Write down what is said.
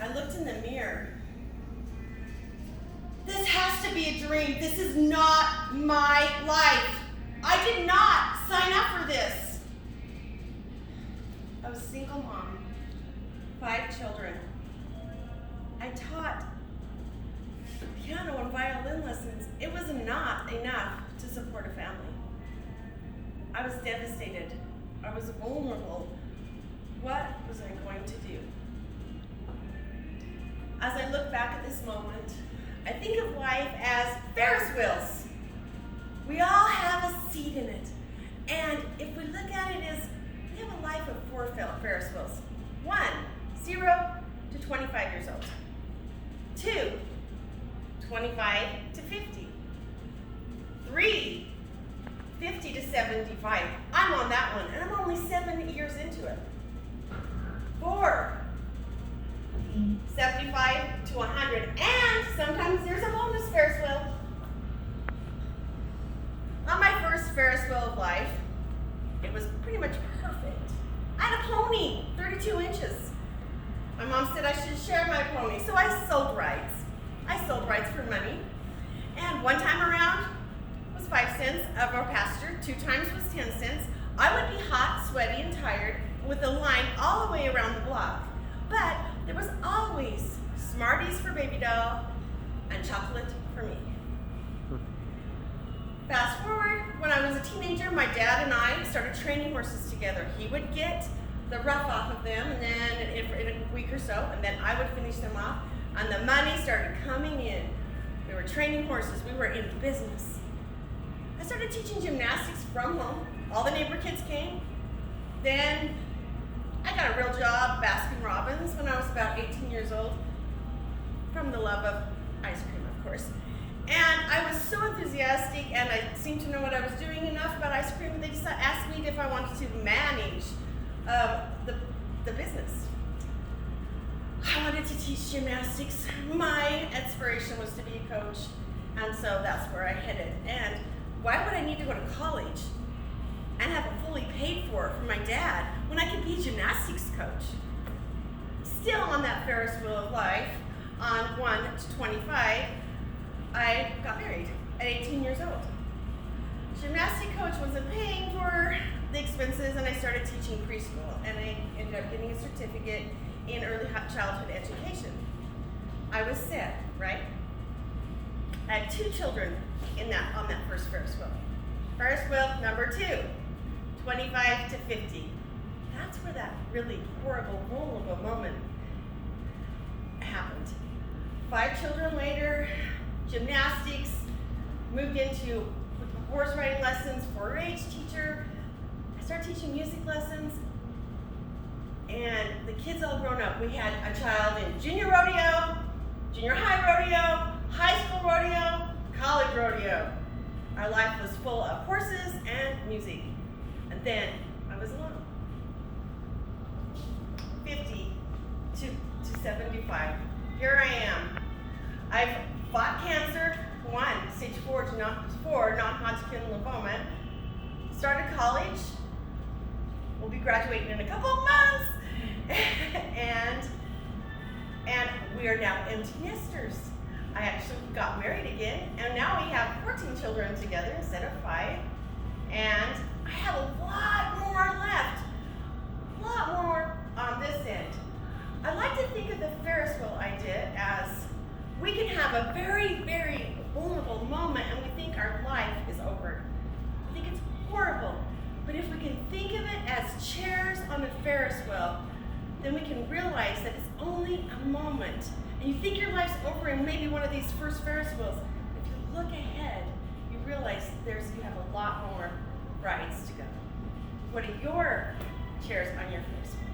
I looked in the mirror. This has to be a dream. This is not my life. I did not sign up for this. I was a single mom, 5 children. I taught piano and violin lessons. It was not enough to support a family. I was devastated. I was vulnerable. What was I going to do? As I look back at this moment, I think of life as Faris wheels. We all have a seat in it. And if we look at it as, we have a life of 4 Faris wheels. 1, 0 to 25 years old. 2, 25 to 50. 3, 50 to 75. I'm on that one, and I'm only 7 years into it. 4, 75 to 100. And sometimes there's a bonus Faris wheel. On my first Faris wheel of life, it was pretty much perfect. I had a pony, 32 inches. My mom said I should share my pony, so I sold rides. I sold rides for money. And one time around was 5 cents of our pasture, 2 times was 10 cents. I would be hot, sweaty, and tired with a line all the way around the block. But there was always Smarties for baby doll and chocolate for me. Fast forward, when I was a teenager, my dad and I started training horses together. He would get the rough off of them, and then in a week or so, and then I would finish them off, and the money started coming in. We were training horses. We were in business. I started teaching gymnastics from home. All the neighbor kids came. Then I got a real job, Baskin Robbins, when I was about 18 years old, from the love of ice cream, of course. And I was so enthusiastic, and I seemed to know what I was doing enough about ice cream, and they just asked me if I wanted to manage the business. I wanted to teach gymnastics. My inspiration was to be a coach, and so that's where I headed. And why would I need to go to college and have it fully paid for from my dad when I could be a gymnastics coach? Still on that Faris wheel of life, on 1 to 25, I got married at 18 years old. Gymnastic coach wasn't paying for the expenses, and I started teaching preschool, and I ended up getting a certificate in early childhood education. I was set, right? I had 2 children on that first Faris wheel. Faris wheel number 2, 25 to 50. That's where that really horrible, vulnerable moment happened. 5 children later, gymnastics, moved into horse riding lessons, 4-H teacher. I started teaching music lessons, and the kids all grown up. We had a child in junior rodeo, junior high rodeo, high school rodeo, college rodeo. Our life was full of horses and music. And then I was alone. 50 to 75. Here I am. I've fought cancer, won stage 4 non-Hodgkin lymphoma, started college. We'll be graduating in a couple of months. and we are now empty nesters. I actually got married again, and now we have 14 children together instead of 5. And I have a lot more left, a lot more on this end. I like to think of the Faris wheel idea as we can have a very, very vulnerable moment and we think our life is over. I think it's horrible. But if we can think of it as chairs on a Faris wheel, then we can realize that it's only a moment. And you think your life's over in maybe one of these first Faris wheels. If you look ahead, you realize you have a lot more rides to go. What are your chairs on your Faris wheel?